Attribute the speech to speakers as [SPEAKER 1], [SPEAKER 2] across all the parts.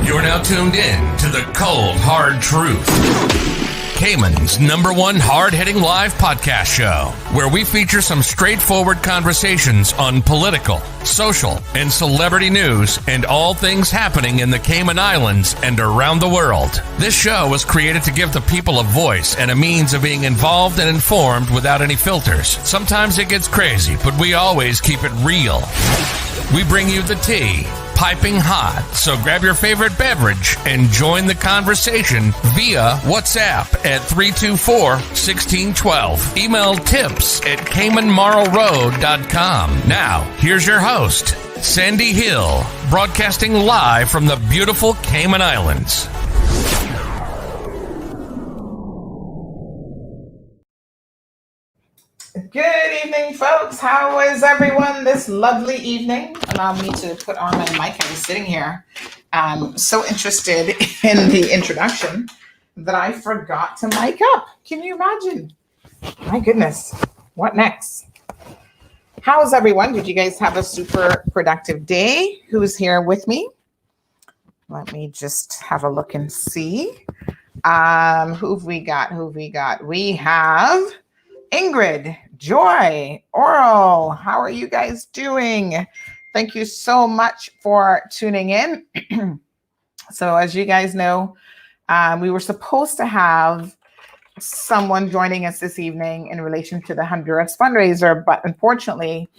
[SPEAKER 1] You're now tuned in to the Cold Hard Truth, Cayman's #1 hard-hitting live podcast show, where we feature some straightforward conversations on political, social, and celebrity news and all things happening in the Cayman Islands and around the world. This show was created to give the people a voice and a means of being involved and informed without any filters. Sometimes it gets crazy, but we always keep it real. We bring you the tea, piping hot, so grab your favorite beverage and join the conversation via WhatsApp at 324-1612. Email tips@caymanmarlroad.com. Now, here's your host, Sandy Hill, broadcasting live from the beautiful Cayman Islands.
[SPEAKER 2] Good evening, folks. How is everyone this lovely evening? Allow me to put on my mic. I'm sitting here. So interested in the introduction that I forgot to mic up. Can you imagine? My goodness. What next? How is everyone? Did you guys have a super productive day? Who's here with me? Let me just have a look and see. Who've we got? We have Ingrid, Joy, Oral. How are you guys doing? Thank you so much for tuning in. So as you guys know, we were supposed to have someone joining us this evening in relation to the Honduras fundraiser, but unfortunately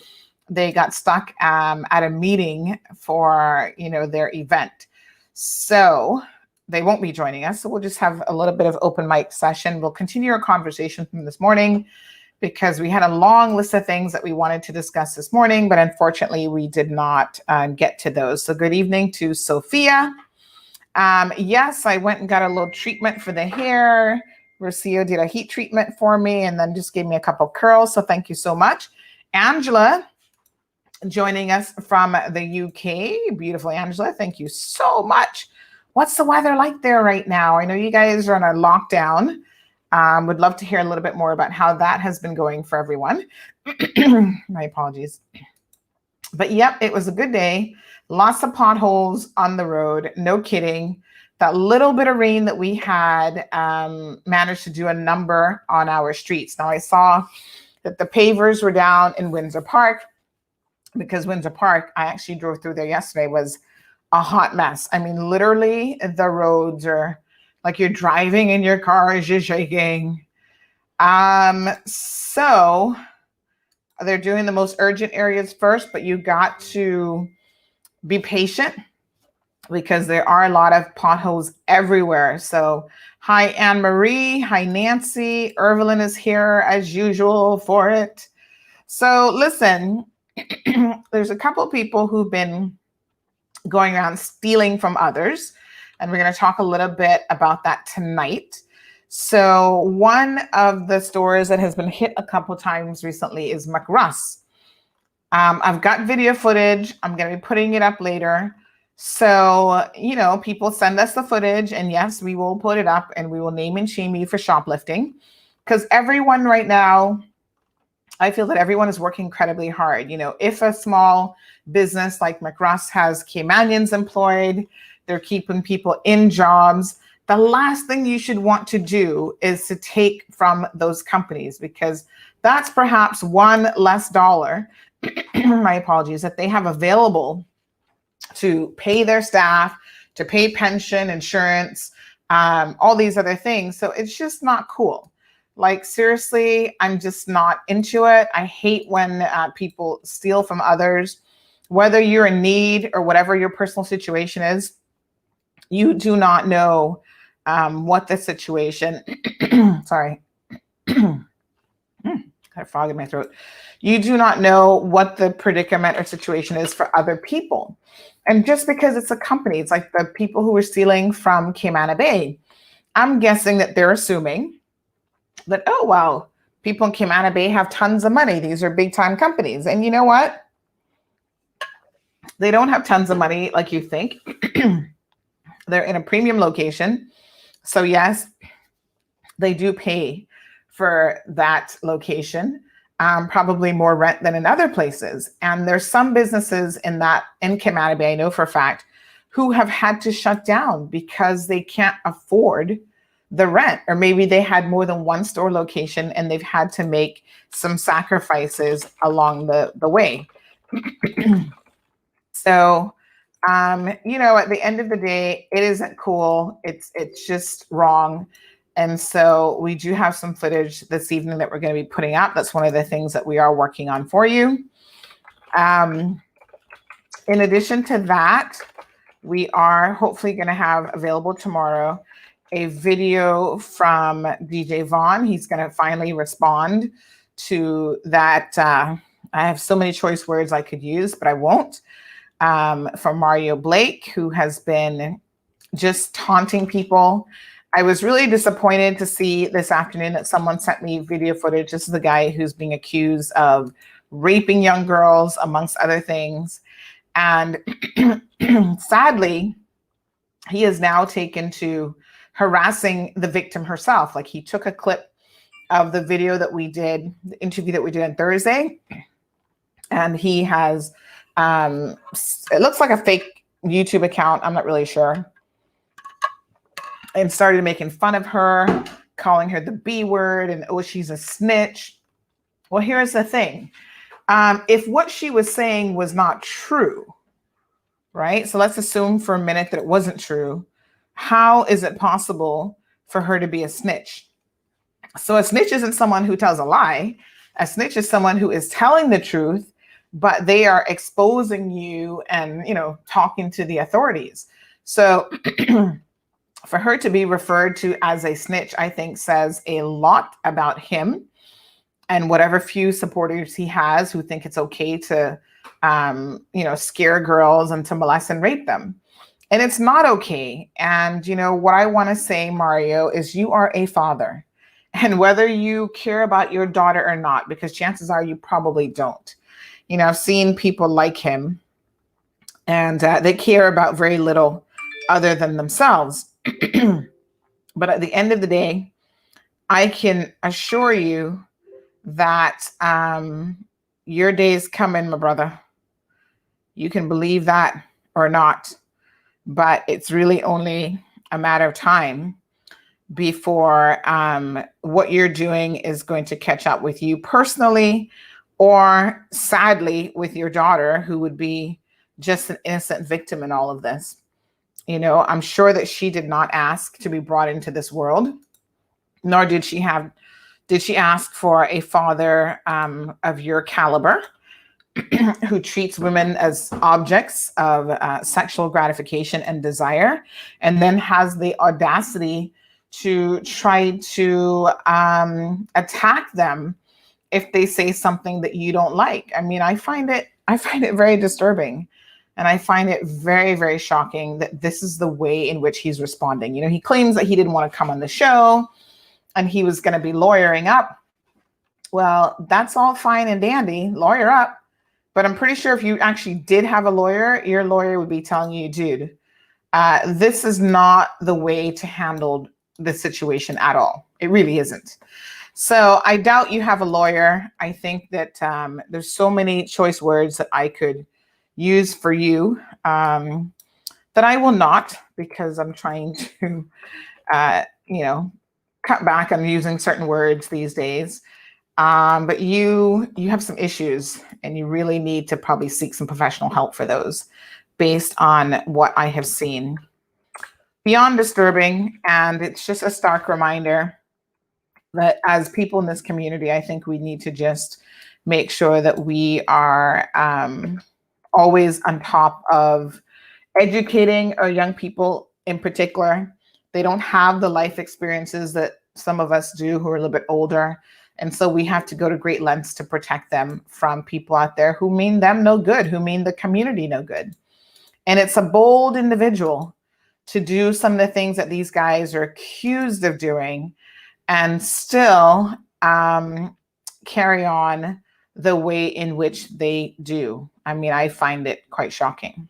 [SPEAKER 2] they got stuck at a meeting for their event. So they won't be joining us. So we'll just have a little bit of open mic session. We'll continue our conversation from this morning because we had a long list of things that we wanted to discuss this morning, but unfortunately we did not get to those. So good evening to Sophia. Yes, I went and got a little treatment for the hair. Rocio did a heat treatment for me and then just gave me a couple curls. So thank you so much. Angela joining us from the UK. Beautiful Angela. Thank you so much. What's the weather like there right now? I know you guys are on a lockdown. Would love to hear a little bit more about how that has been going for everyone. My apologies. But yep, it was a good day. Lots of potholes on the road. No kidding. That little bit of rain that we had managed to do a number on our streets. Now I saw that the pavers were down in Windsor Park because Windsor Park, I actually drove through there yesterday, was a hot mess. I mean, literally the roads are like you're driving in your car as you're shaking. So they're doing the most urgent areas first, but you got to be patient because there are a lot of potholes everywhere. So hi, Anne Marie. Hi, Nancy. Evelyn is here as usual for it. So listen, there's a couple of people who've been going around stealing from others. And we're going to talk a little bit about that tonight. So one of the stores that has been hit a couple times recently is McRuss. I've got video footage. I'm going to be putting it up later. So, people send us the footage and yes, we will put it up and we will name and shame you for shoplifting because everyone right now, I feel that everyone is working incredibly hard. If a small business like McRuss has Caymanians employed, they're keeping people in jobs. The last thing you should want to do is to take from those companies because that's perhaps one less dollar, my apologies, that they have available to pay their staff, to pay pension, insurance, all these other things. So it's just not cool. Like, seriously, I'm just not into it. I hate when people steal from others, whether you're in need or whatever your personal situation is. You do not know what the situation, sorry, got a frog in my throat. You do not know what the predicament or situation is for other people. And just because it's a company, it's like the people who were stealing from Cayman Bay. I'm guessing that they're assuming that, oh, well, people in Cayman Bay have tons of money. These are big time companies. And you know what? They don't have tons of money like you think. They're in a premium location. So yes, they do pay for that location, probably more rent than in other places. And there's some businesses in Cayman Bay, I know for a fact, who have had to shut down because they can't afford the rent, or maybe they had more than one store location and they've had to make some sacrifices along the way. So, at the end of the day, it isn't cool. It's just wrong. And so we do have some footage this evening that we're going to be putting out. That's one of the things that we are working on for you. In addition to that, we are hopefully going to have available tomorrow a video from DJ Vaughn. He's going to finally respond to that. I have so many choice words I could use, but I won't. From Mario Blake, who has been just taunting people. I was really disappointed to see this afternoon that someone sent me video footage. This is the guy who's being accused of raping young girls, amongst other things. And sadly, he is now taken to harassing the victim herself. Like, he took a clip of the video that we did, the interview that we did on Thursday, and he has, it looks like a fake YouTube account, I'm not really sure, and started making fun of her, calling her the B word, and oh, she's a snitch. Well, here's the thing. If what she was saying was not true, right? So let's assume for a minute that it wasn't true. How is it possible for her to be a snitch? So a snitch isn't someone who tells a lie. A snitch is someone who is telling the truth, but they are exposing you and, talking to the authorities. So for her to be referred to as a snitch, I think says a lot about him and whatever few supporters he has who think it's okay to, scare girls and to molest and rape them. And it's not okay. And, what I want to say, Mario, is you are a father. And whether you care about your daughter or not, because chances are you probably don't. I've seen people like him, and they care about very little other than themselves. But at the end of the day, I can assure you that your day is coming, my brother. You can believe that or not, but it's really only a matter of time before what you're doing is going to catch up with you personally, or sadly with your daughter, who would be just an innocent victim in all of this. I'm sure that she did not ask to be brought into this world, nor did she ask for a father of your caliber who treats women as objects of sexual gratification and desire, and then has the audacity to try to attack them if they say something that you don't like. I mean, I find it very disturbing. And I find it very, very shocking that this is the way in which he's responding. He claims that he didn't want to come on the show and he was going to be lawyering up. Well, that's all fine and dandy, lawyer up. But I'm pretty sure if you actually did have a lawyer, your lawyer would be telling you, dude, this is not the way to handle the situation at all. It really isn't. So I doubt you have a lawyer. I think that there's so many choice words that I could use for you that I will not, because I'm trying to, cut back on using certain words these days. But you have some issues, and you really need to probably seek some professional help for those based on what I have seen. Beyond disturbing, and it's just a stark reminder that as people in this community, I think we need to just make sure that we are always on top of educating our young people in particular. They don't have the life experiences that some of us do who are a little bit older. And so we have to go to great lengths to protect them from people out there who mean them no good, who mean the community no good. And it's a bold individual to do some of the things that these guys are accused of doing and still carry on the way in which they do. I mean, I find it quite shocking.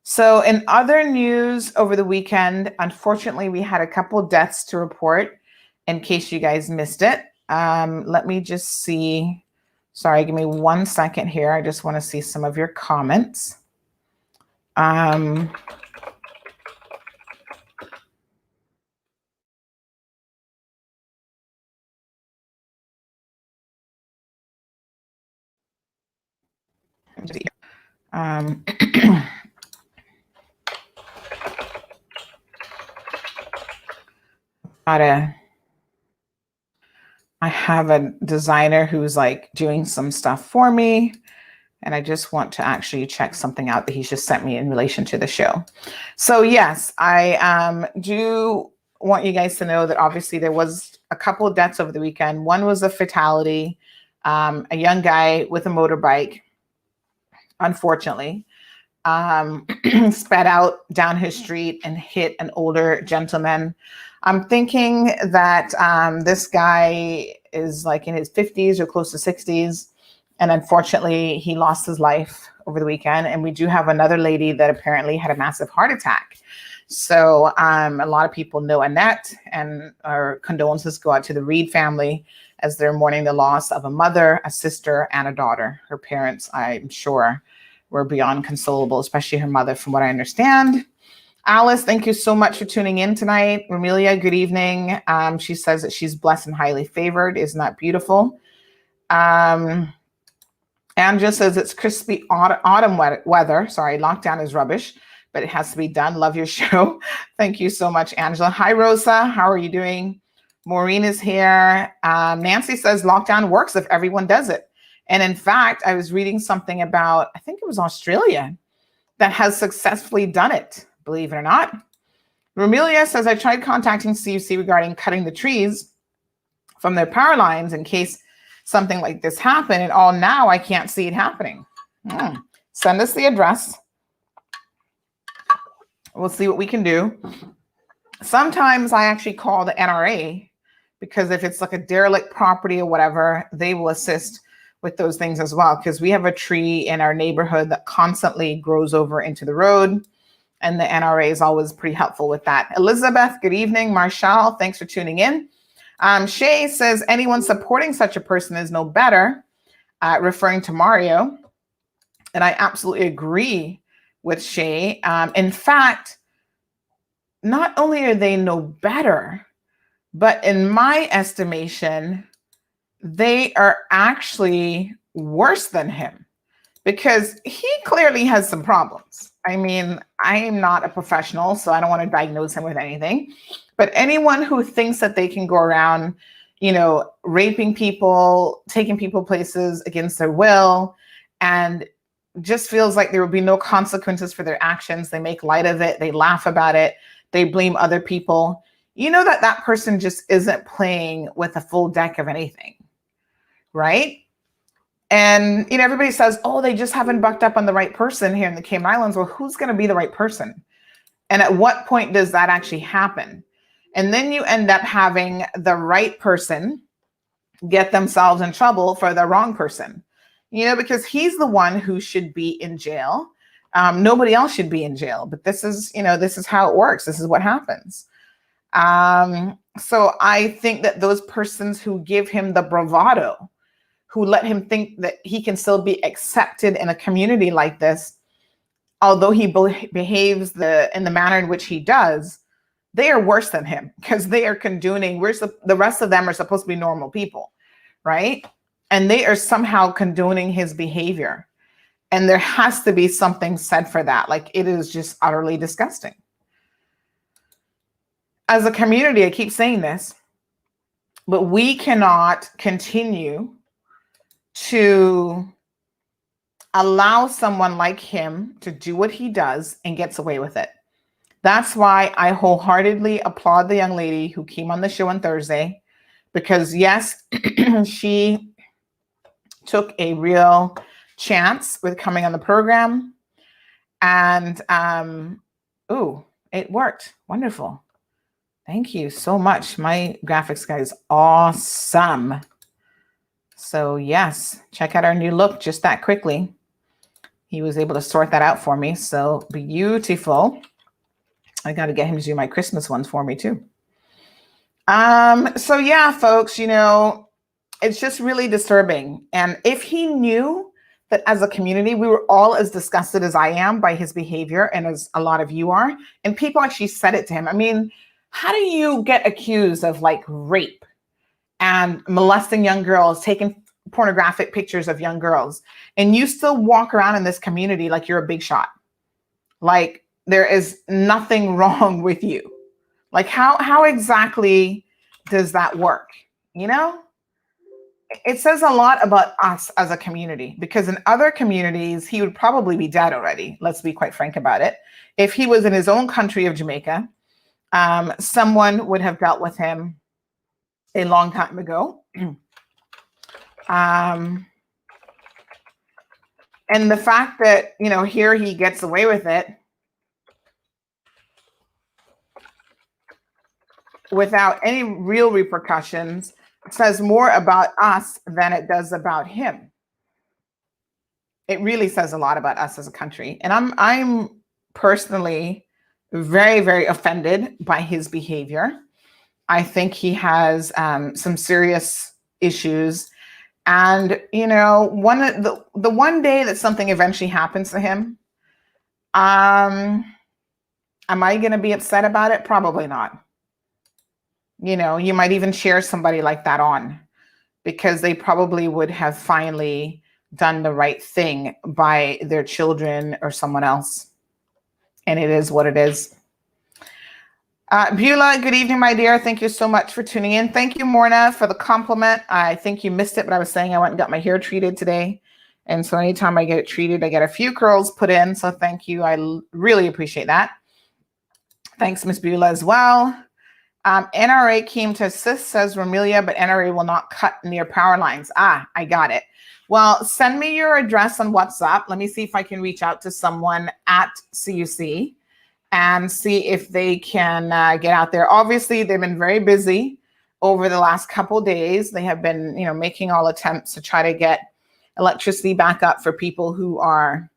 [SPEAKER 2] So in other news over the weekend, unfortunately, we had a couple deaths to report in case you guys missed it. Let me just see. Sorry, give me 1 second here. I just want to see some of your comments. Um, um, gotta, I have a designer who's like doing some stuff for me, and I just want to actually check something out that he's just sent me in relation to the show. So yes, I do want you guys to know that obviously there was a couple of deaths over the weekend. One was a fatality, a young guy with a motorbike, unfortunately, sped out down his street and hit an older gentleman. I'm thinking that this guy is like in his 50s or close to 60s. And unfortunately, he lost his life over the weekend. And we do have another lady that apparently had a massive heart attack. So a lot of people know Annette, and our condolences go out to the Reed family as they're mourning the loss of a mother, a sister, and a daughter. Her parents, I'm sure, were beyond consolable, especially her mother, from what I understand. Alice, thank you so much for tuning in tonight. Romelia, good evening. She says that she's blessed and highly favored. Isn't that beautiful? Angela says it's crispy autumn weather. Sorry, lockdown is rubbish, but it has to be done. Love your show. Thank you so much, Angela. Hi, Rosa. How are you doing? Maureen is here. Nancy says lockdown works if everyone does it. And in fact, I was reading something about, I think it was Australia, that has successfully done it, believe it or not. Romelia says, I tried contacting CUC regarding cutting the trees from their power lines in case something like this happened, and all now I can't see it happening. Send us the address. We'll see what we can do. Sometimes I actually call the NRA, because if it's like a derelict property or whatever, they will assist with those things as well, because we have a tree in our neighborhood that constantly grows over into the road, and the NRA is always pretty helpful with that. Elizabeth, good evening. Marshall, thanks for tuning in. Shay says anyone supporting such a person is no better, referring to Mario. And I absolutely agree with Shay. In fact, not only are they no better, but in my estimation, they are actually worse than him, because he clearly has some problems. I mean, I am not a professional, so I don't want to diagnose him with anything. But anyone who thinks that they can go around, raping people, taking people places against their will, and just feels like there will be no consequences for their actions, they make light of it, they laugh about it, they blame other people, that person just isn't playing with a full deck of anything, right? And, everybody says, oh, they just haven't bucked up on the right person here in the Cayman Islands. Well, who's going to be the right person? And at what point does that actually happen? And then you end up having the right person get themselves in trouble for the wrong person, because he's the one who should be in jail. Nobody else should be in jail. But this is how it works. This is what happens. So I think that those persons who give him the bravado, who let him think that he can still be accepted in a community like this, although he behaves in the manner in which he does, they are worse than him, because they are condoning. The rest of them are supposed to be normal people, right? And they are somehow condoning his behavior. And there has to be something said for that. Like, it is just utterly disgusting. As a community, I keep saying this, but we cannot continue to allow someone like him to do what he does and gets away with it. That's why I wholeheartedly applaud the young lady who came on the show on Thursday, because yes, she took a real chance with coming on the program, and it worked. Wonderful. Thank you so much. My graphics guy is awesome. So yes, check out our new look just that quickly. He was able to sort that out for me. So beautiful. I got to get him to do my Christmas ones for me too. So yeah, folks, it's just really disturbing. And if he knew that as a community, we were all as disgusted as I am by his behavior and as a lot of you are. And people actually said it to him. I mean, how do you get accused of like rape and molesting young girls, taking pornographic pictures of young girls, and you still walk around in this community like you're a big shot? Like there is nothing wrong with you. Like how exactly does that work? You know? It says a lot about us as a community, because in other communities, he would probably be dead already. Let's be quite frank about it. If he was in his own country of Jamaica, someone would have dealt with him a long time ago. And the fact that, you know, here he gets away with it without any real repercussions says more about us than it does about him. It really says a lot about us as a country. And I'm personally very, very offended by his behavior. I think he has some serious issues. And, you know, the one day that something eventually happens to him, am I going to be upset about it? Probably not. You know, you might even cheer somebody like that on, because they probably would have finally done the right thing by their children or someone else. And it is what it is. Beulah, good evening, my dear. Thank you so much for tuning in. Thank you, Morna, for the compliment. I think you missed it, but I was saying I went and got my hair treated today. And so anytime I get it treated, I get a few curls put in. So thank you. I really appreciate that. Thanks, Miss Beulah, as well. NRA came to assist, says Romelia, but NRA will not cut near power lines. I got it. Well, send me your address on WhatsApp. Let me see if I can reach out to someone at CUC and see if they can get out there. Obviously, they've been very busy over the last couple of days. They have been, you know, making all attempts to try to get electricity back up for people who are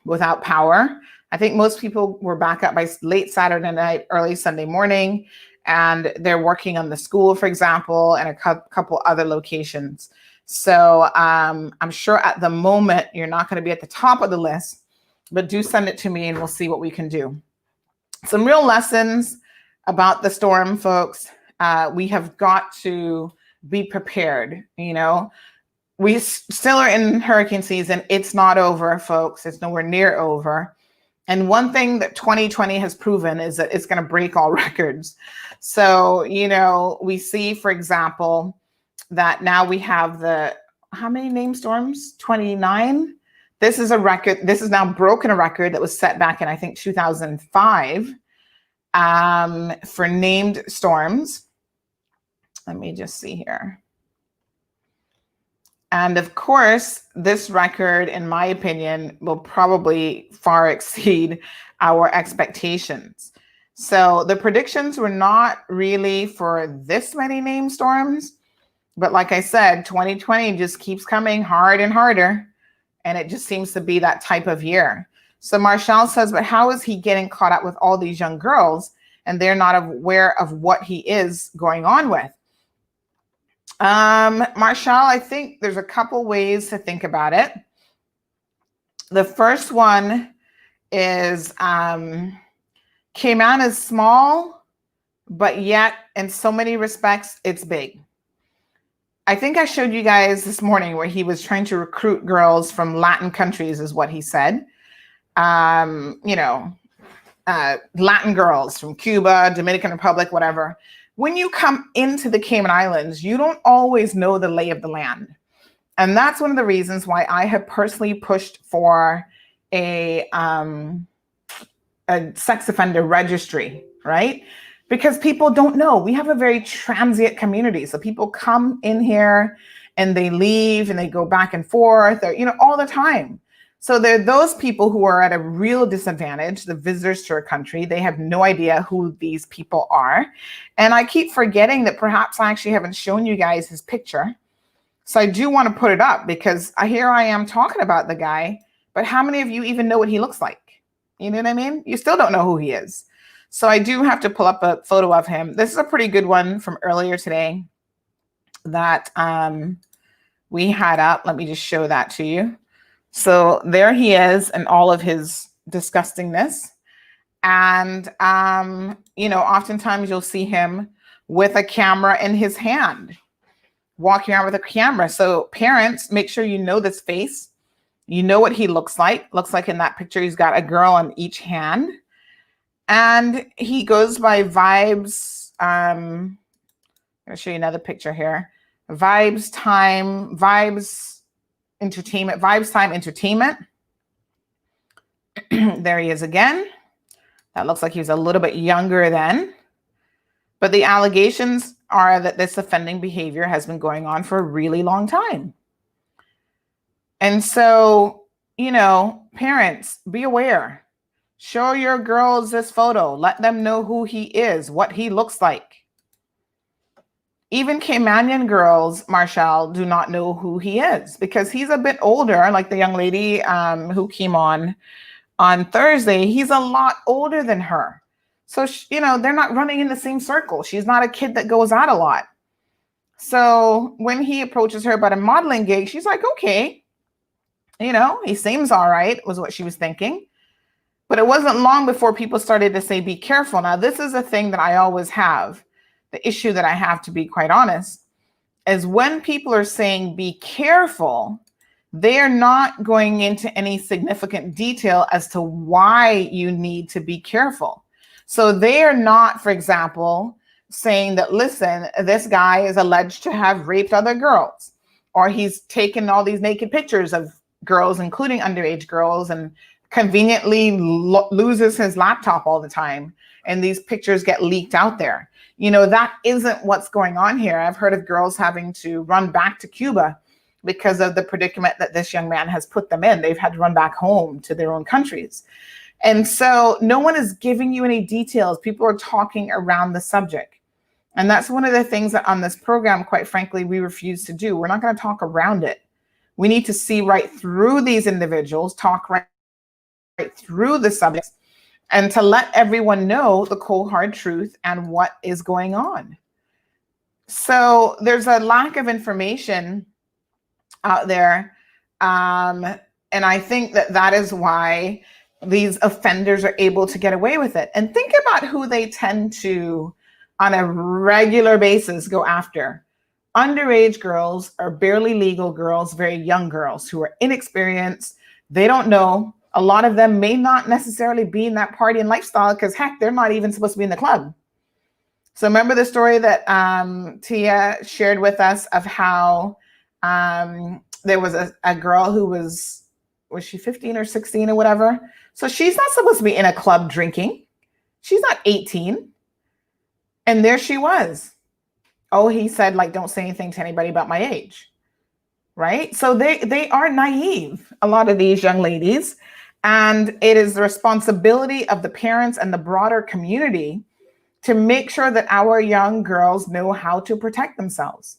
[SPEAKER 2] without power. I think most people were back up by late Saturday night, early Sunday morning, and they're working on the school, for example, and a couple other locations. So I'm sure at the moment you're not going to be at the top of the list, but do send it to me and we'll see what we can do. Some real lessons about the storm, folks. We have got to be prepared. You know, we still are in hurricane season. It's not over, folks. It's nowhere near over. And one thing that 2020 has proven is that it's going to break all records. So, you know, we see, for example, that now we have how many named storms? 29. This is a record. This is now broken a record that was set back in, I think, 2005 for named storms. Let me just see here. And of course, this record, in my opinion, will probably far exceed our expectations. So the predictions were not really for this many named storms. But like I said, 2020 just keeps coming hard and harder. And it just seems to be that type of year. So Marshall says, but how is he getting caught up with all these young girls and they're not aware of what he is going on with? Marshall, I think there's a couple ways to think about it. The first one is Cayman is small, but yet in so many respects, it's big. I think I showed you guys this morning where he was trying to recruit girls from Latin countries, is what he said. Latin girls from Cuba, Dominican Republic, whatever. When you come into the Cayman Islands, you don't always know the lay of the land. And that's one of the reasons why I have personally pushed for a sex offender registry, right? Because people don't know. We have a very transient community. So people come in here and they leave and they go back and forth, or, all the time. So there are those people who are at a real disadvantage, the visitors to our country. They have no idea who these people are. And I keep forgetting that perhaps I actually haven't shown you guys his picture. So I do want to put it up because here I am talking about the guy, but how many of you even know what he looks like? You know what I mean? You still don't know who he is. So I do have to pull up a photo of him. This is a pretty good one from earlier today that we had up. Let me just show that to you. So there he is in all of his disgustingness. And, oftentimes you'll see him with a camera in his hand, walking around with a camera. So parents, make sure you know this face. You know what he looks like. Looks like in that picture, he's got a girl on each hand. And he goes by Vibes. I'm going to show you another picture here. Vibes Time Entertainment. There he is again. That looks like he was a little bit younger then. But the allegations are that this offending behavior has been going on for a really long time. And so, parents, be aware. Show your girls this photo. Let them know who he is, what he looks like. Even Caymanian girls, Marshall, do not know who he is because he's a bit older, like the young lady who came on Thursday. He's a lot older than her. So, they're not running in the same circle. She's not a kid that goes out a lot. So when he approaches her about a modeling gig, she's like, okay, he seems all right, was what she was thinking. But it wasn't long before people started to say, be careful. Now, this is a thing that I always have. The issue that I have, to be quite honest, is when people are saying, be careful, they are not going into any significant detail as to why you need to be careful. So they are not, for example, saying that, listen, this guy is alleged to have raped other girls, or he's taken all these naked pictures of girls, including underage girls, and conveniently loses his laptop all the time. And these pictures get leaked out there. That isn't what's going on here. I've heard of girls having to run back to Cuba because of the predicament that this young man has put them in. They've had to run back home to their own countries. And so no one is giving you any details. People are talking around the subject. And that's one of the things that on this program, quite frankly, we refuse to do. We're not going to talk around it. We need to see right through these individuals, talk right through the subjects, and to let everyone know the cold, hard truth and what is going on. So there's a lack of information out there. And I think that is why these offenders are able to get away with it. And think about who they tend to, on a regular basis, go after. Underage girls or barely legal girls, very young girls who are inexperienced. They don't know. A lot of them may not necessarily be in that party and lifestyle because, heck, they're not even supposed to be in the club. So remember the story that Tia shared with us of how there was a girl who was she 15 or 16 or whatever? So she's not supposed to be in a club drinking. She's not 18. And there she was. Oh, he said, don't say anything to anybody about my age. Right? So they are naive, a lot of these young ladies. And it is the responsibility of the parents and the broader community to make sure that our young girls know how to protect themselves.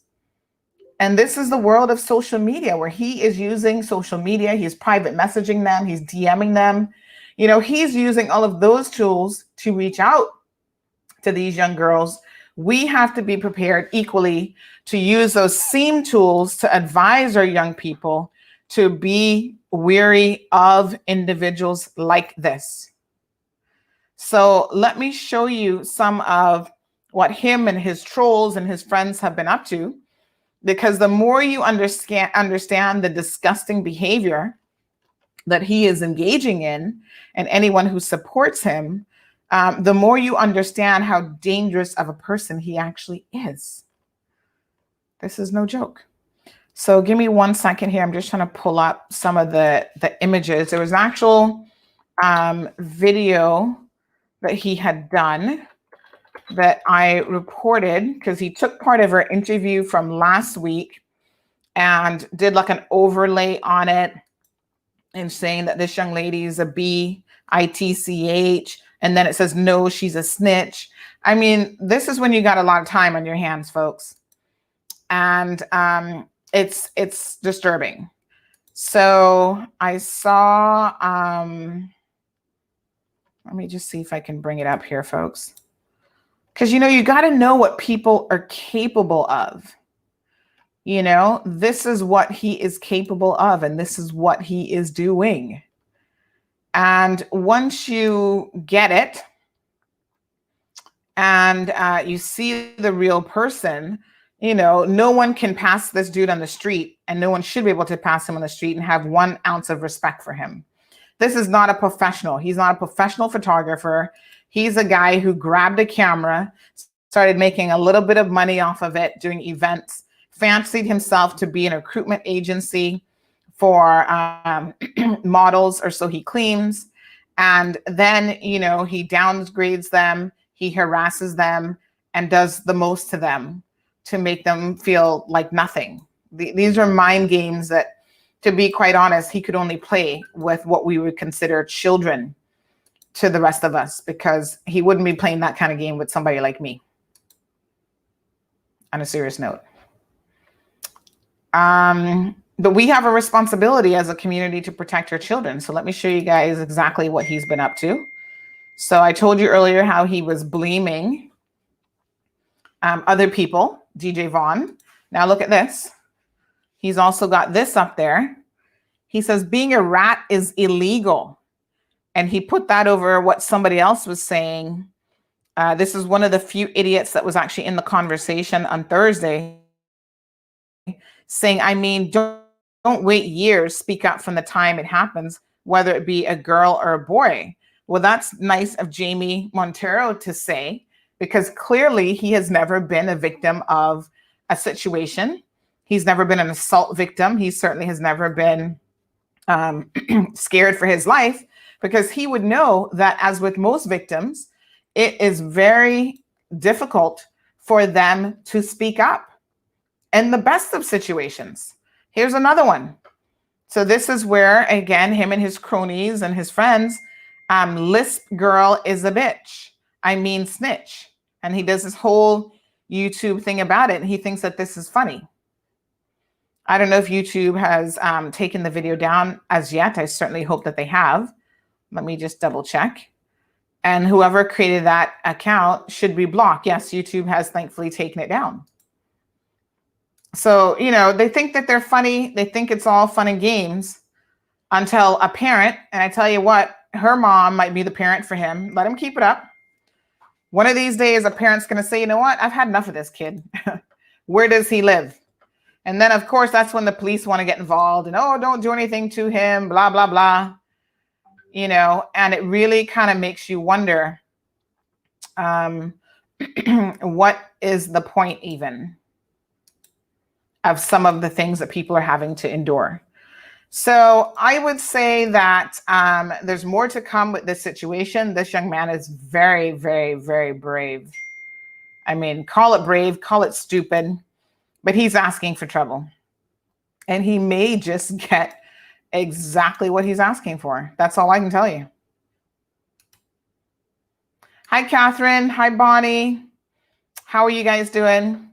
[SPEAKER 2] And this is the world of social media, where he is using social media. He's private messaging them. He's DMing them. He's using all of those tools to reach out to these young girls. We have to be prepared equally to use those same tools to advise our young people to be wary of individuals like this. So let me show you some of what him and his trolls and his friends have been up to, because the more you understand the disgusting behavior that he is engaging in, and anyone who supports him, the more you understand how dangerous of a person he actually is. This is no joke. So give me 1 second here. I'm just trying to pull up some of the images. There was an actual video that he had done that I reported because he took part of our interview from last week and did an overlay on it and saying that this young lady is a bitch, and then it says, no, she's a snitch. I mean, this is when you got a lot of time on your hands, folks. And it's disturbing. So I saw, let me just see if I can bring it up here, folks. Because, you got to know what people are capable of. This is what he is capable of, and this is what he is doing. And once you get it and you see the real person, no one can pass this dude on the street, and no one should be able to pass him on the street and have 1 ounce of respect for him. This is not a professional. He's not a professional photographer. He's a guy who grabbed a camera, started making a little bit of money off of it, doing events, fancied himself to be an recruitment agency for models, or so he claims. And then, he downgrades them, he harasses them, and does the most to them to make them feel like nothing. These are mind games that, to be quite honest, he could only play with what we would consider children to the rest of us, because he wouldn't be playing that kind of game with somebody like me. On a serious note. But we have a responsibility as a community to protect our children. So let me show you guys exactly what he's been up to. So I told you earlier how he was blaming other people, DJ Vaughn. Now look at this. He's also got this up there. He says being a rat is illegal. And he put that over what somebody else was saying. This is one of the few idiots that was actually in the conversation on Thursday, saying, don't wait years, speak up from the time it happens, whether it be a girl or a boy. Well, that's nice of Jamie Montero to say, because clearly he has never been a victim of a situation. He's never been an assault victim. He certainly has never been scared for his life, because he would know that, as with most victims, it is very difficult for them to speak up in the best of situations. Here's another one. So this is where, again, him and his cronies and his friends, lisp girl is a bitch. Snitch. And he does this whole YouTube thing about it. And he thinks that this is funny. I don't know if YouTube has taken the video down as yet. I certainly hope that they have. Let me just double check. And whoever created that account should be blocked. Yes, YouTube has thankfully taken it down. So, they think that they're funny. They think it's all fun and games until a parent, and I tell you what, her mom might be the parent for him. Let him keep it up. One of these days, a parent's going to say, you know what? I've had enough of this kid. Where does he live? And then, of course, that's when the police want to get involved and, oh, don't do anything to him, blah, blah, blah. And it really kind of makes you wonder, what is the point even of some of the things that people are having to endure? So I would say that there's more to come with this situation. This young man is very, very, very brave. Call it brave, call it stupid, but he's asking for trouble. And he may just get exactly what he's asking for. That's all I can tell you. Hi, Catherine. Hi, Bonnie. How are you guys doing?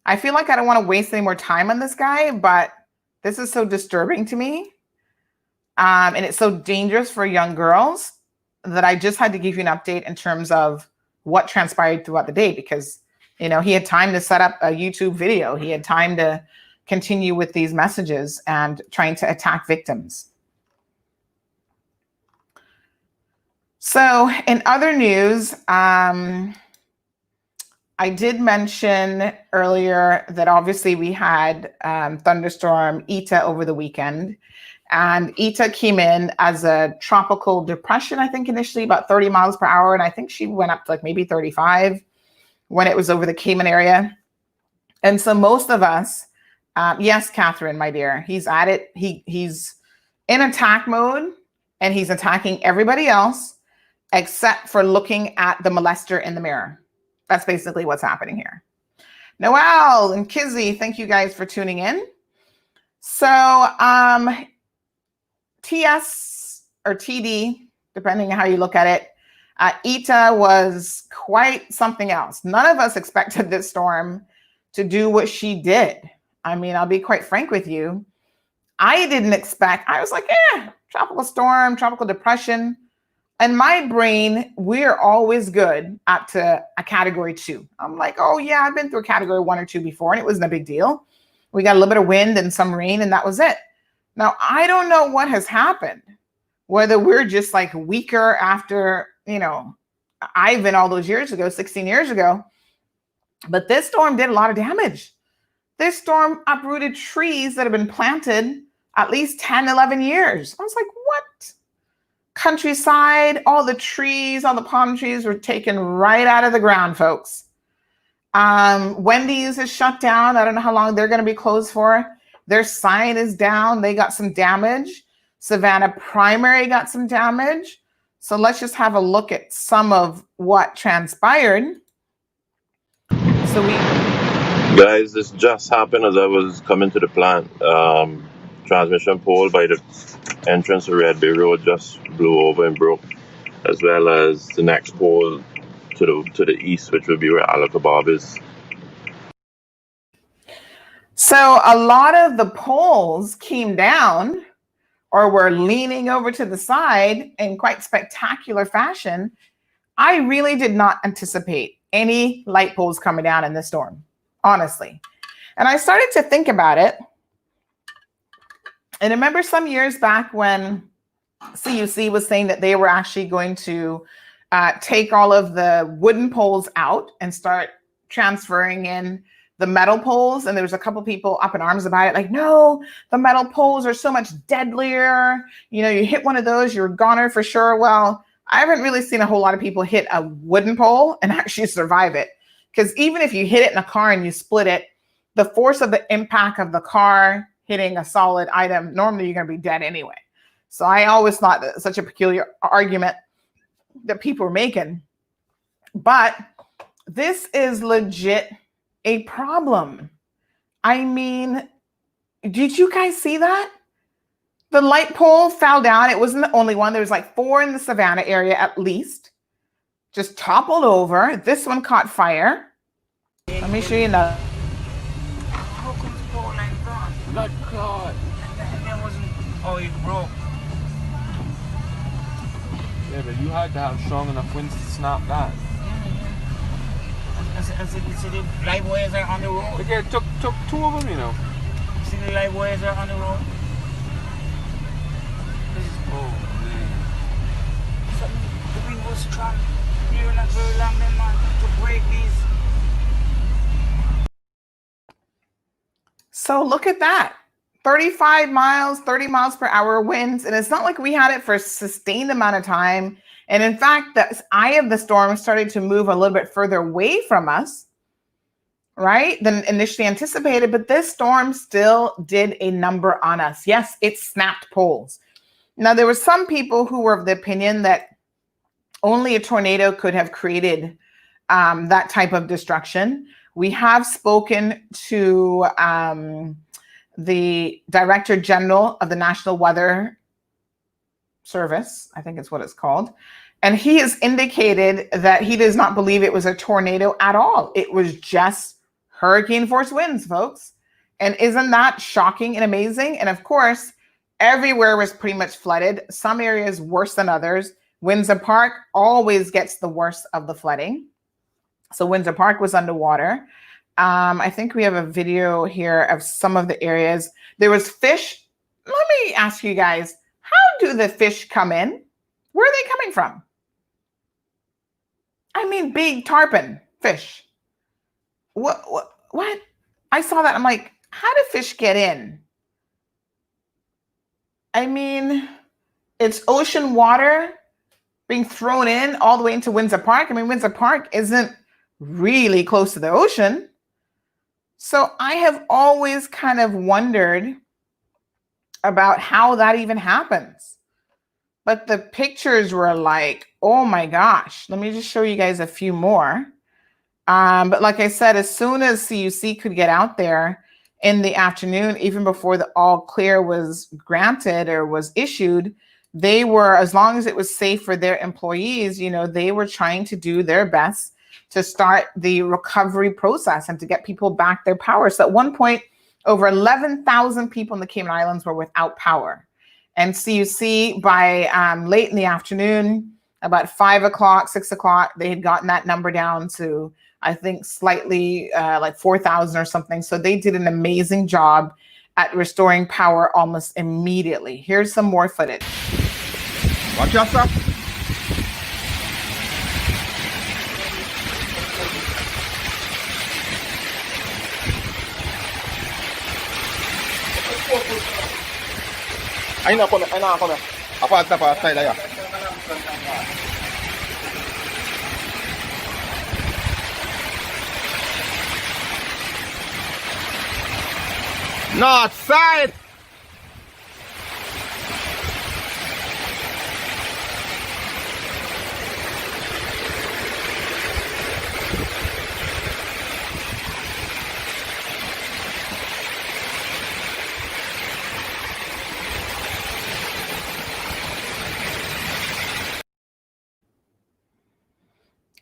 [SPEAKER 2] I feel like I don't want to waste any more time on this guy, but this is so disturbing to me. And it's so dangerous for young girls that I just had to give you an update in terms of what transpired throughout the day, because, he had time to set up a YouTube video. He had time to continue with these messages and trying to attack victims. So in other news, I did mention earlier that obviously we had thunderstorm Eta over the weekend, and Eta came in as a tropical depression, I think initially about 30 miles per hour. And I think she went up to like maybe 35 when it was over the Cayman area. And so most of us, yes, Catherine, my dear, he's at it. He's in attack mode, and he's attacking everybody else except for looking at the molester in the mirror. That's basically what's happening here. Noelle and Kizzy, thank you guys for tuning in. So TS or TD, depending on how you look at it, Eta was quite something else. None of us expected this storm to do what she did. I'll be quite frank with you. I didn't expect, I was like, tropical storm, tropical depression. In my brain, we're always good up to a category 2. I'm like, oh yeah, I've been through a category 1 or 2 before, and it wasn't a big deal. We got a little bit of wind and some rain, and that was it. Now, I don't know what has happened, whether we're just like weaker after, Ivan all those years ago, 16 years ago, but this storm did a lot of damage. This storm uprooted trees that have been planted at least 10, 11 years. I was like, what? Countryside, all the trees, all the palm trees were taken right out of the ground, folks. Wendy's is shut down. I don't know how long they're going to be closed for. Their sign is down. They got some damage. Savannah Primary got some damage. So let's just have a look at some of what transpired.
[SPEAKER 3] Guys, this just happened as I was coming to the plant. Transmission pole by the entrance to Red Bay Road just blew over and broke, as well as the next pole to the east, which would be where Al-Kebab is.
[SPEAKER 2] So a lot of the poles came down or were leaning over to the side in quite spectacular fashion. I really did not anticipate any light poles coming down in this storm, honestly. And I started to think about it. And I remember some years back when CUC was saying that they were actually going to take all of the wooden poles out and start transferring in the metal poles. And there was a couple people up in arms about it, like, no, the metal poles are so much deadlier. You hit one of those, you're a goner for sure. Well, I haven't really seen a whole lot of people hit a wooden pole and actually survive it. Because even if you hit it in a car and you split it, the force of the impact of the car hitting a solid item, normally you're going to be dead anyway. So I always thought that such a peculiar argument that people were making. But this is legit a problem. I mean, did you guys see that? The light pole fell down. It wasn't the only one. There was like 4 in the Savannah area at least. Just toppled over. This one caught fire. Let me show you another.
[SPEAKER 4] How come the pole like that? Blood clot. And that wasn't. Oh, it broke.
[SPEAKER 5] Yeah, but you had to have strong enough winds to snap that.
[SPEAKER 4] I said, you see the live wires are on the road.
[SPEAKER 5] But yeah, it took 2 of them,
[SPEAKER 4] You see the live wires are on the road.
[SPEAKER 5] Oh man.
[SPEAKER 4] So the wind was strong. Here not very long then, man, to break these.
[SPEAKER 2] So look at that. 35 miles, 30 miles per hour winds. And it's not like we had it for a sustained amount of time. And in fact, the eye of the storm started to move a little bit further away from us, right, than initially anticipated. But this storm still did a number on us. Yes, it snapped poles. Now, there were some people who were of the opinion that only a tornado could have created that type of destruction. We have spoken to the Director General of the National Weather Service, I think it's what it's called. And he has indicated that he does not believe it was a tornado at all. It was just hurricane force winds, folks. And isn't that shocking and amazing? And of course, everywhere was pretty much flooded. Some areas worse than others. Windsor Park always gets the worst of the flooding. So Windsor Park was underwater. I think we have a video here of some of the areas. There was fish. Let me ask you guys, how do the fish come in? Where are they coming from? I mean, big tarpon fish. What? I saw that. I'm like, how do fish get in? I mean, it's ocean water being thrown in all the way into Windsor Park. I mean, Windsor Park isn't really close to the ocean. So I have always kind of wondered about how that even happens. But the pictures were like, oh my gosh. Let me just show you guys a few more. But like I said, as soon as CUC could get out there in the afternoon, even before the all clear was granted or was issued, they were, as long as it was safe for their employees, they were trying to do their best to start the recovery process and to get people back their power. So at one point, over 11,000 people in the Cayman Islands were without power. And CUC by late in the afternoon, About 5 o'clock, 6 o'clock, they had gotten that number down to, I think, slightly like 4,000 or something. So they did an amazing job at restoring power almost immediately. Here's some more footage.
[SPEAKER 6] Watch yourself. I know, come. Apart side there. North side.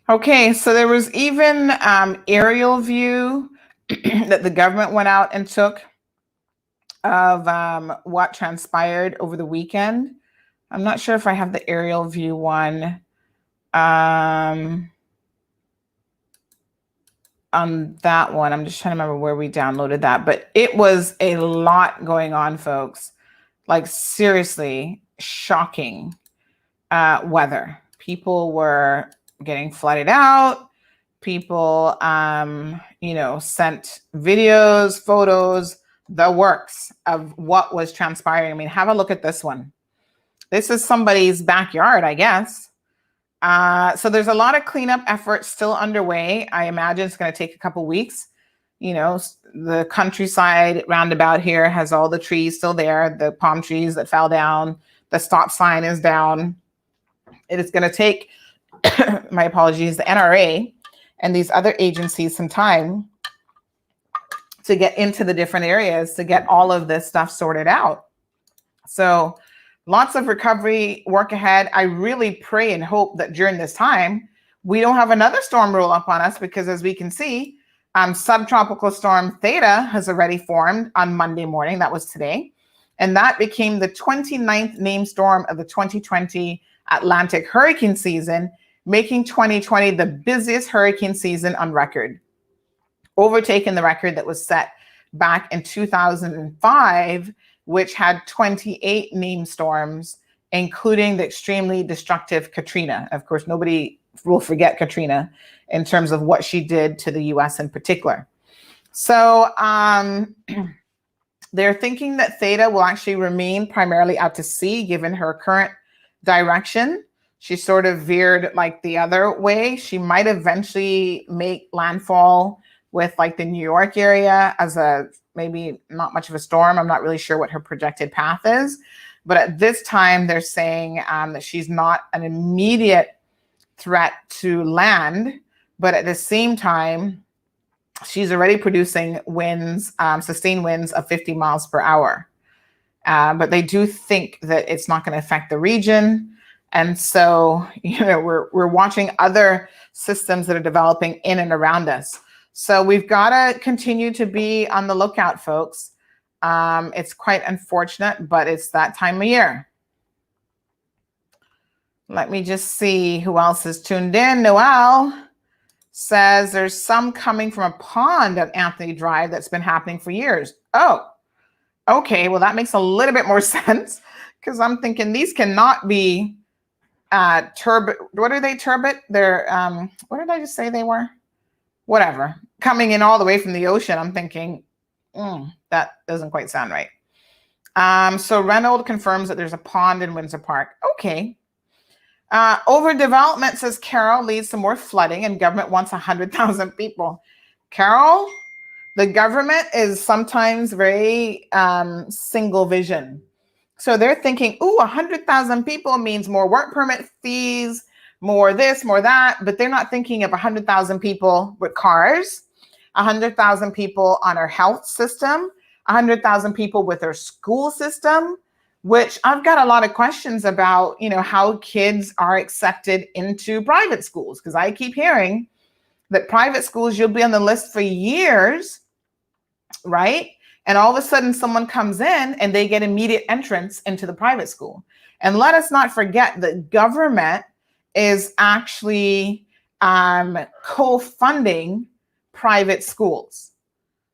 [SPEAKER 2] Okay, so there was even aerial view that the government went out and took of what transpired over the weekend. I'm not sure if I have the aerial view one on that one. I'm just trying to remember where we downloaded that, but it was a lot going on, folks. Like seriously shocking weather. People were getting flooded out. People, sent videos, photos, the works of what was transpiring. I mean, have a look at this one. This is somebody's backyard, I guess. So there's a lot of cleanup efforts still underway. I imagine it's going to take a couple weeks. You know, the countryside roundabout here has all the trees still there, the palm trees that fell down, the stop sign is down. It is going to take, my apologies, the NRA and these other agencies some time to get into the different areas to get all of this stuff sorted out. So lots of recovery work ahead. I really pray and hope that during this time, we don't have another storm roll up on us, because as we can see, subtropical storm Theta has already formed on Monday morning. That was today. And that became the 29th named storm of the 2020 Atlantic hurricane season, making 2020 the busiest hurricane season on record, overtaking the record that was set back in 2005, which had 28 named storms, including the extremely destructive Katrina. Of course, nobody will forget Katrina in terms of what she did to the US in particular. So they're thinking that Theta will actually remain primarily out to sea, given her current direction. She sort of veered like the other way. She might eventually make landfall with like the New York area as a maybe not much of a storm. I'm not really sure what her projected path is. But at this time, they're saying that she's not an immediate threat to land. But at the same time, she's already producing winds, sustained winds of 50 miles per hour. But they do think that it's not going to affect the region. And so, we're watching other systems that are developing in and around us. So we've got to continue to be on the lookout, folks. It's quite unfortunate, but it's that time of year. Let me just see who else is tuned in. Noel says there's some coming from a pond at Anthony Drive that's been happening for years. Oh, okay. Well, that makes a little bit more sense, because I'm thinking these cannot be turbot. What are they? Turbot? They're what did I just say they were? Whatever. Coming in all the way from the ocean. I'm thinking that doesn't quite sound right. So Reynolds confirms that there's a pond in Windsor Park. Okay. Overdevelopment, says Carol, leads to more flooding, and government wants 100,000 people. Carol, the government is sometimes very single vision. So they're thinking, 100,000 people means more work permit fees, more this, more that, but they're not thinking of 100,000 people with cars, 100,000 people on our health system, 100,000 people with our school system, which I've got a lot of questions about, how kids are accepted into private schools, because I keep hearing that private schools, you'll be on the list for years, right? And all of a sudden someone comes in and they get immediate entrance into the private school. And let us not forget that government is actually co-funding private schools.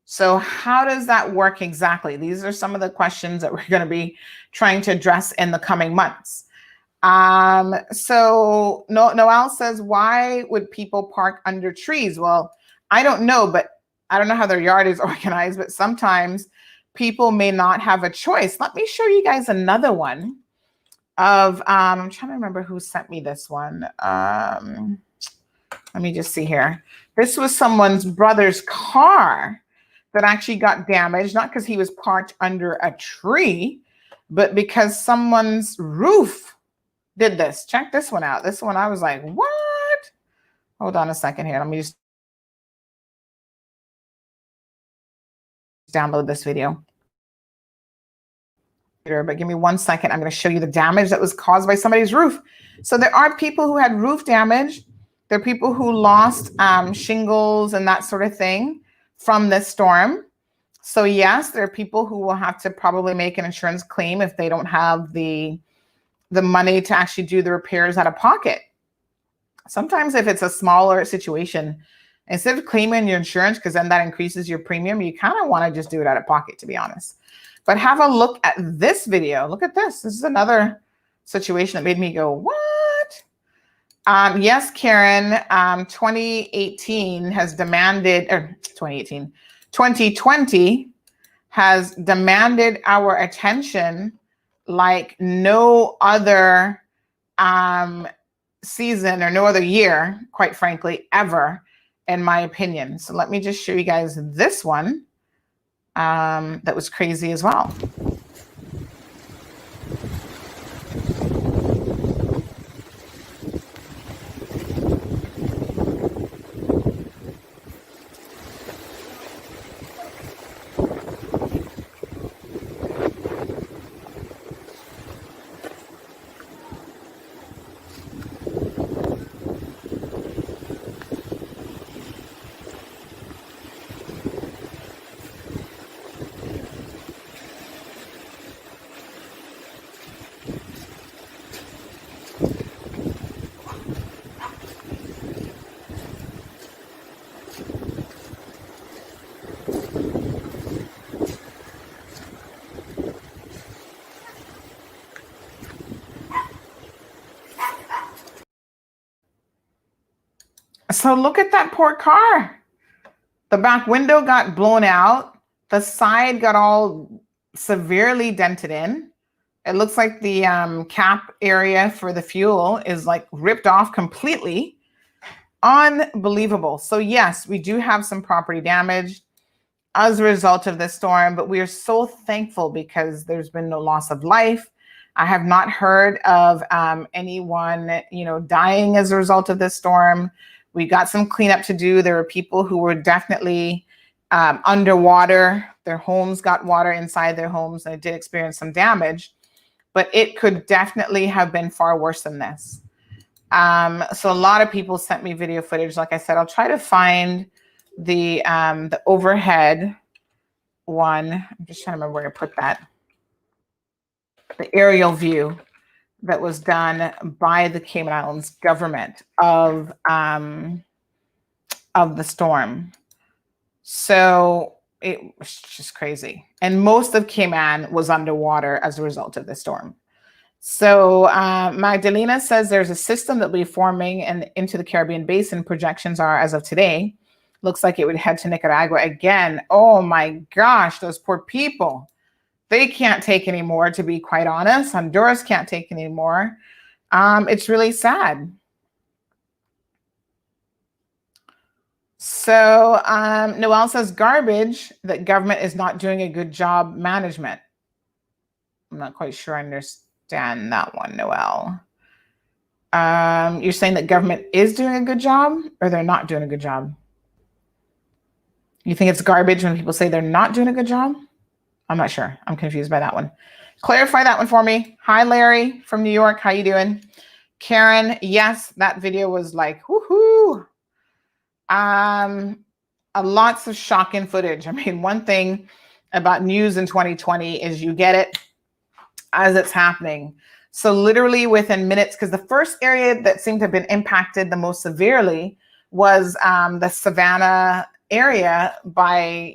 [SPEAKER 2] So how does that work exactly? These are some of the questions that we're going to be trying to address in the coming months. So Noel says, why would people park under trees? Well, I don't know, but I don't know how their yard is organized, but sometimes people may not have a choice. Let me show you guys another one of, I'm trying to remember who sent me this one. Let me just see here. This was someone's brother's car that actually got damaged, not because he was parked under a tree, but because someone's roof did this. Check this one out. This one, I was like, what? Hold on a second here. Let me just download this video. But give me 1 second. I'm going to show you the damage that was caused by somebody's roof. So there are people who had roof damage. There are people who lost shingles and that sort of thing from this storm. So yes, there are people who will have to probably make an insurance claim if they don't have the money to actually do the repairs out of pocket. Sometimes if it's a smaller situation, instead of claiming your insurance, because then that increases your premium, you kind of want to just do it out of pocket, to be honest. But have a look at this video. Look at this. This is another situation that made me go, what? Yes, Karen, 2018 has demanded, or 2020 has demanded our attention like no other season or no other year, quite frankly, ever, in my opinion. So let me just show you guys this one that was crazy as well. So look at that poor car. The back window got blown out. The side got all severely dented in. It looks like the cap area for the fuel is like ripped off completely. Unbelievable. So yes, we do have some property damage as a result of this storm, but we are so thankful because there's been no loss of life. I have not heard of anyone, dying as a result of this storm. We got some cleanup to do. There were people who were definitely underwater. Their homes got water inside their homes, and it did experience some damage, but it could definitely have been far worse than this. So a lot of people sent me video footage. Like I said, I'll try to find the overhead one. I'm just trying to remember where to put that. The aerial view that was done by the Cayman Islands government of the storm. So it was just crazy. And most of Cayman was underwater as a result of the storm. So Magdalena says there's a system that will be forming into the Caribbean basin. Projections are as of today. Looks like it would head to Nicaragua again. Oh my gosh, those poor people. They can't take any more, to be quite honest. Honduras can't take any more. It's really sad. So Noel says garbage, that government is not doing a good job management. I'm not quite sure I understand that one, Noel. You're saying that government is doing a good job or they're not doing a good job? You think it's garbage when people say they're not doing a good job? I'm not sure. I'm confused by that one. Clarify that one for me. Hi, Larry from New York. How you doing? Karen, yes, that video was like, woohoo. Lots of shocking footage. I mean, one thing about news in 2020 is you get it as it's happening. So literally within minutes, because the first area that seemed to have been impacted the most severely was the Savannah area by,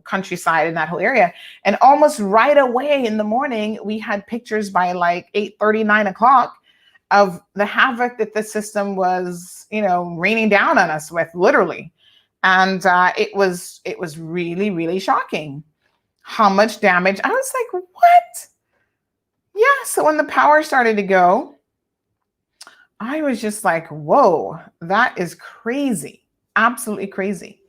[SPEAKER 2] countryside in that whole area. And almost right away in the morning, we had pictures by like 8:30, 9 o'clock of the havoc that the system was, raining down on us with, literally. And it was really, really shocking how much damage. I was like, what? Yeah. So when the power started to go, I was just like, whoa, that is crazy. Absolutely crazy.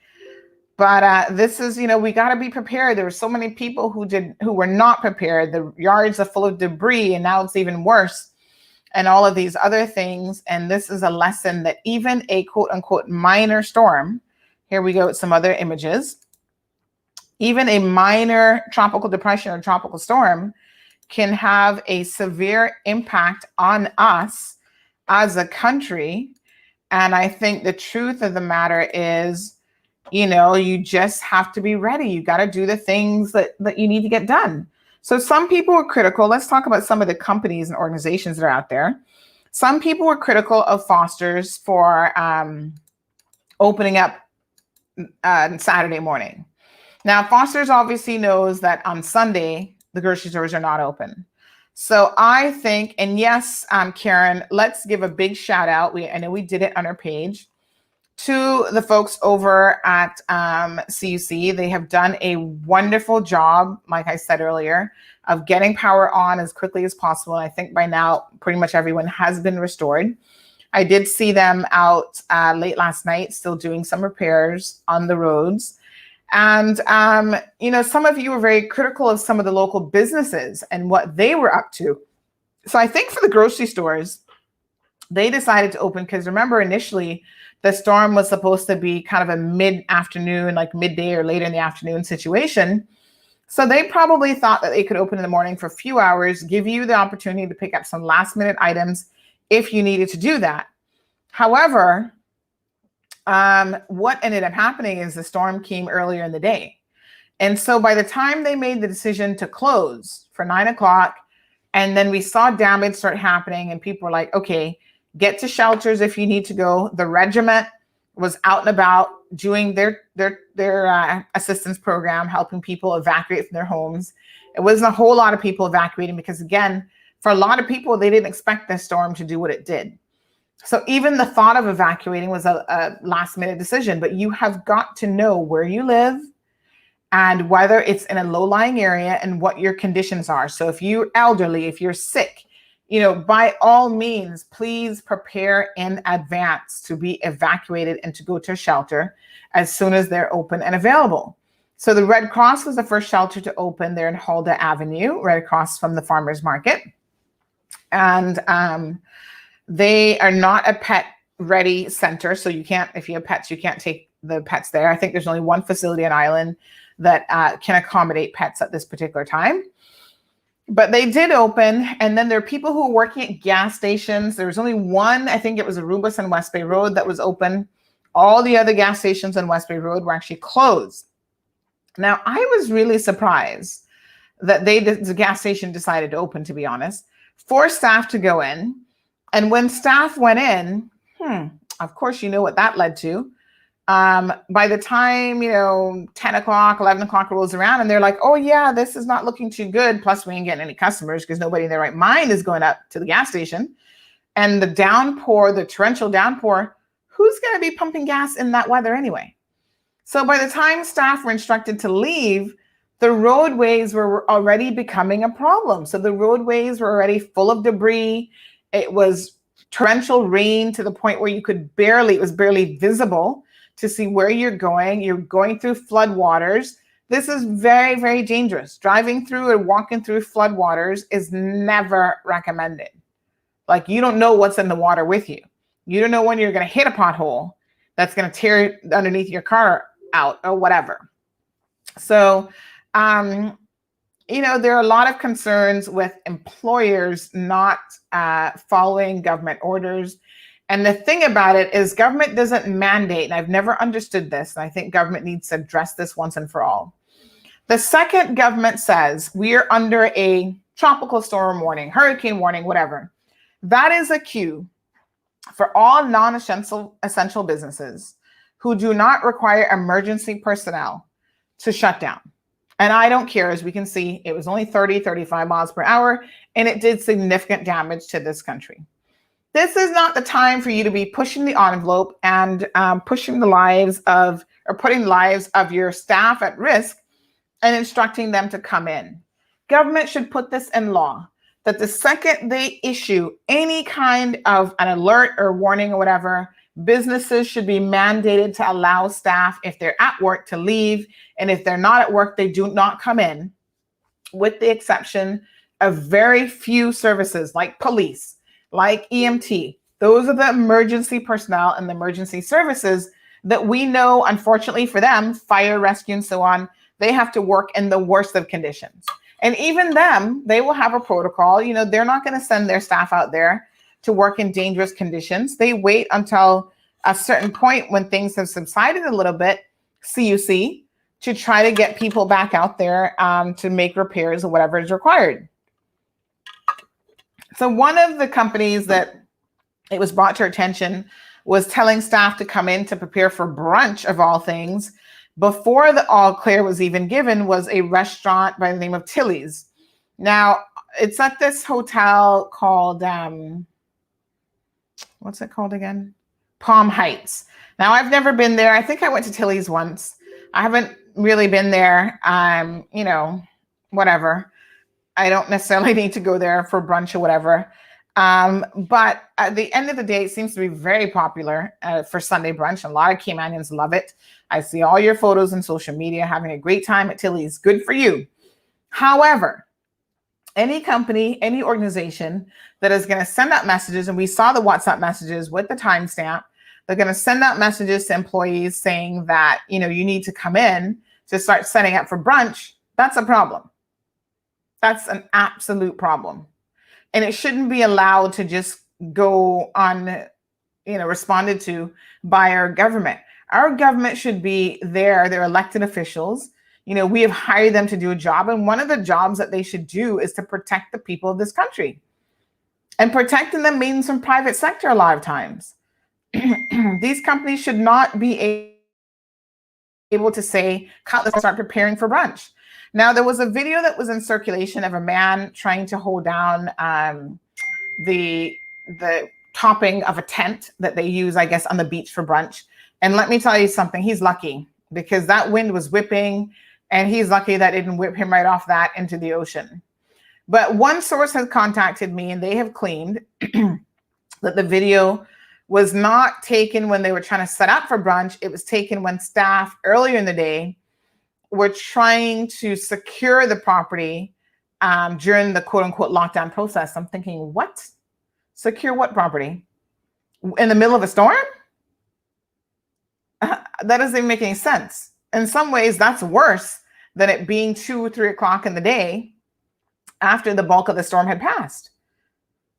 [SPEAKER 2] But this is, we got to be prepared. There were so many people who were not prepared. The yards are full of debris, and now it's even worse, and all of these other things. And this is a lesson that even a quote unquote minor storm, here we go with some other images, even a minor tropical depression or tropical storm can have a severe impact on us as a country. And I think the truth of the matter is, you just have to be ready. You got to do the things that you need to get done. So some people were critical. Let's talk about some of the companies and organizations that are out there. Some people were critical of Foster's for opening up Saturday morning. Now, Foster's obviously knows that on Sunday, the grocery stores are not open. So I think, and yes, Karen, let's give a big shout out. I know we did it on our page, to the folks over at CUC. They have done a wonderful job, like I said earlier, of getting power on as quickly as possible. I think by now, pretty much everyone has been restored. I did see them out late last night, still doing some repairs on the roads. And, some of you were very critical of some of the local businesses and what they were up to. So I think for the grocery stores, they decided to open because remember initially the storm was supposed to be kind of a mid-afternoon, like midday or later in the afternoon situation. So they probably thought that they could open in the morning for a few hours, give you the opportunity to pick up some last minute items if you needed to do that. However, what ended up happening is the storm came earlier in the day. And so by the time they made the decision to close for 9 o'clock, and then we saw damage start happening and people were like, okay, get to shelters if you need to go. The regiment was out and about doing their assistance program, helping people evacuate from their homes. It wasn't a whole lot of people evacuating because, again, for a lot of people, they didn't expect this storm to do what it did. So even the thought of evacuating was a last minute decision, but you have got to know where you live and whether it's in a low-lying area and what your conditions are. So if you're elderly, if you're sick, by all means, please prepare in advance to be evacuated and to go to a shelter as soon as they're open and available. So the Red Cross was the first shelter to open there in Hulda Avenue, right across from the farmers market. And they are not a pet ready center. So you can't, if you have pets, you can't take the pets there. I think there's only one facility on island that can accommodate pets at this particular time. But they did open, and then there are people who are working at gas stations. There was only one, I think it was Arubis and West Bay Road that was open. All the other gas stations on West Bay Road were actually closed. Now, I was really surprised that the gas station decided to open, to be honest, for staff to go in. And when staff went in, of course, you know what that led to. By the time, 10 o'clock, 11 o'clock rolls around and they're like, oh yeah, this is not looking too good. Plus we ain't getting any customers because nobody in their right mind is going up to the gas station. And the downpour, the torrential downpour, who's going to be pumping gas in that weather anyway? So by the time staff were instructed to leave, the roadways were already becoming a problem. So the roadways were already full of debris. It was torrential rain to the point where it was barely visible to see where you're going. You're going through floodwaters. This is very, very dangerous. Driving through or walking through floodwaters is never recommended. Like, you don't know what's in the water with you. You don't know when you're going to hit a pothole that's going to tear underneath your car out or whatever. So, there are a lot of concerns with employers not following government orders. And the thing about it is government doesn't mandate, and I've never understood this, and I think government needs to address this once and for all. The second government says we are under a tropical storm warning, hurricane warning, whatever. That is a cue for all non-essential businesses who do not require emergency personnel to shut down. And I don't care, as we can see, it was only 30, 35 miles per hour, and it did significant damage to this country. This is not the time for you to be pushing the envelope and putting the lives of your staff at risk and instructing them to come in. Government should put this in law, that the second they issue any kind of an alert or warning or whatever, businesses should be mandated to allow staff, if they're at work, to leave. And if they're not at work, they do not come in, with the exception of very few services like police, like EMT. Those are the emergency personnel and the emergency services that we know, unfortunately for them, fire, rescue, and so on, they have to work in the worst of conditions. And even them, they will have a protocol. You know, they're not going to send their staff out there to work in dangerous conditions. They wait until a certain point when things have subsided a little bit, CUC, to try to get people back out there to make repairs or whatever is required. So one of the companies that it was brought to our attention was telling staff to come in to prepare for brunch, of all things, before the all clear was even given, was a restaurant by the name of Tilly's. Now, it's at this hotel called, what's it called again? Palm Heights. Now, I've never been there. I think I went to Tilly's once. I haven't really been there. You know, whatever. I don't necessarily need to go there for brunch or whatever. But at the end of the day, it seems to be very popular for Sunday brunch. A lot of Caymanians love it. I see all your photos on social media having a great time at Tilly's. Good for you. However, any company, any organization that is going to send out messages, and we saw the WhatsApp messages with the timestamp, they're going to send out messages to employees saying that, you know, you need to come in to start setting up for brunch. That's a problem. That's an absolute problem. And it shouldn't be allowed to just go on, you know, responded to by our government. Our government should be there. They're elected officials. You know, we have hired them to do a job. And one of the jobs that they should do is to protect the people of this country. And protecting them means from private sector a lot of times. These companies should not be able to say, let's start preparing for brunch. Now, there was a video that was in circulation of a man trying to hold down the topping of a tent that they use, I guess, on the beach for brunch. And let me tell you something, he's lucky, because that wind was whipping, and he's lucky that it didn't whip him right off that into the ocean. But one source has contacted me, and they have claimed that the video was not taken when they were trying to set up for brunch. It was taken when staff earlier in the day were trying to secure the property during the quote unquote lockdown process. I'm thinking, what? Secure what property? In the middle of a storm? That doesn't even make any sense. In some ways, that's worse than it being 2 or 3 o'clock in the day after the bulk of the storm had passed.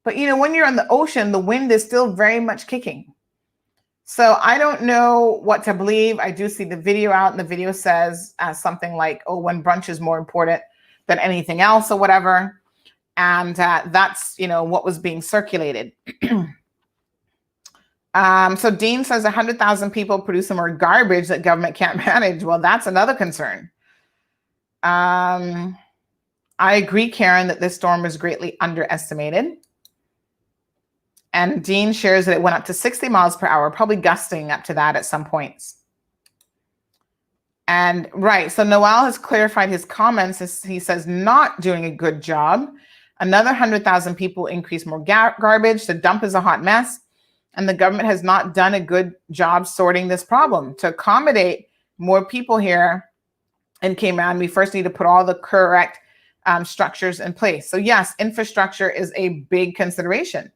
[SPEAKER 2] But, you know, when you're on the ocean, the wind is still very much kicking. So I don't know what to believe. I do see the video out, and the video says something like, oh, when brunch is more important than anything else or whatever. And that's, you know, what was being circulated. So Dean says 100,000 people producing more garbage that government can't manage. Well, that's another concern. I agree, Karen, that this storm was greatly underestimated. And Dean shares that it went up to 60 miles per hour, probably gusting up to that at some points. And right, so Noel has clarified his comments. He says, not doing a good job. Another 100,000 people increase more garbage. The dump is a hot mess. And the government has not done a good job sorting this problem. To accommodate more people here in Cayman, we first need to put all the correct structures in place. So yes, infrastructure is a big consideration.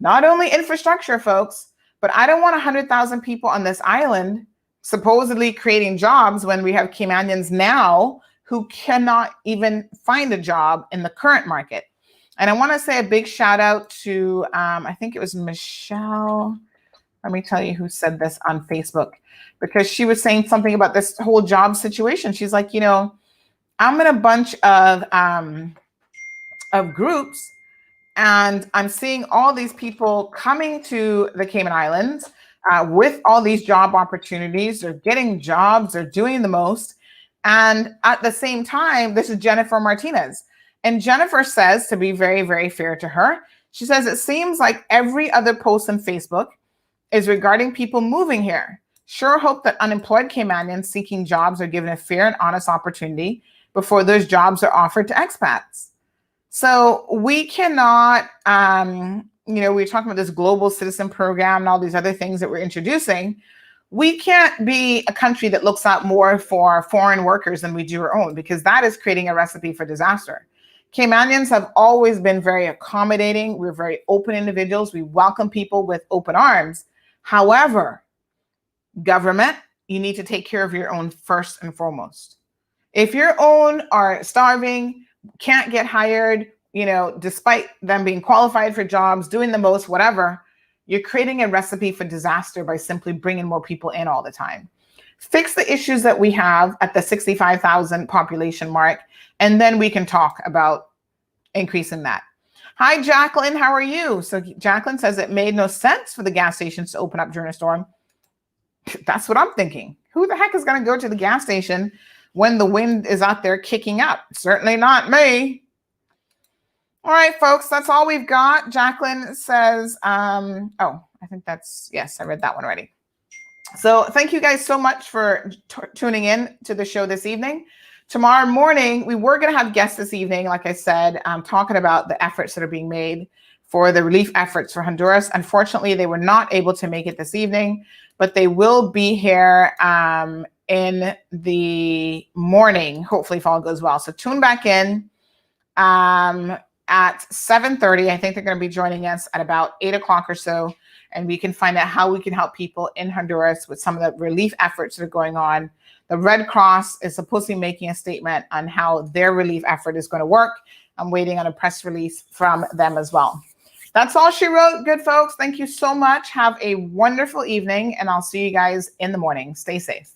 [SPEAKER 2] Not only infrastructure, folks, but I don't want 100,000 people on this island supposedly creating jobs when we have Caymanians now who cannot even find a job in the current market. And I want to say a big shout out to, I think it was Michelle. Let me tell you who said this on Facebook, because she was saying something about this whole job situation. She's like, you know, I'm in a bunch of of groups. And I'm seeing all these people coming to the Cayman Islands with all these job opportunities. They're getting jobs, they're doing the most. And at the same time, this is Jennifer Martinez. And Jennifer says, to be very, very fair to her, she says, it seems like every other post on Facebook is regarding people moving here. Sure hope that unemployed Caymanians seeking jobs are given a fair and honest opportunity before those jobs are offered to expats. So we cannot, we're talking about this global citizen program and all these other things that we're introducing. We can't be a country that looks out more for foreign workers than we do our own, because that is creating a recipe for disaster. Caymanians have always been very accommodating. We're very open individuals. We welcome people with open arms. However, government, you need to take care of your own first and foremost. If your own are starving, can't get hired, despite them being qualified for jobs, doing the most, whatever, you're creating a recipe for disaster by simply bringing more people in all the time. Fix the issues that we have at the 65,000 population mark, and then we can talk about increasing that. Hi, Jacqueline, how are you? So Jacqueline says it made no sense for the gas stations to open up during a storm. That's what I'm thinking. Who the heck is going to go to the gas station when the wind is out there kicking up? Certainly not me. All right, folks, that's all we've got. Jacqueline says, I think yes, I read that one already. So thank you guys so much for tuning in to the show this evening. Tomorrow morning, we were going to have guests this evening, like I said, talking about the efforts that are being made for the relief efforts for Honduras. Unfortunately, they were not able to make it this evening, but they will be here in the morning, hopefully if all goes well. So tune back in at 7:30. I think they're going to be joining us at about 8 o'clock or so, and we can find out how we can help people in Honduras with some of the relief efforts that are going on. The Red Cross is supposed to be making a statement on how their relief effort is going to work. I'm waiting on a press release from them as well. That's all she wrote. Good folks. Thank you so much. Have a wonderful evening, and I'll see you guys in the morning. Stay safe.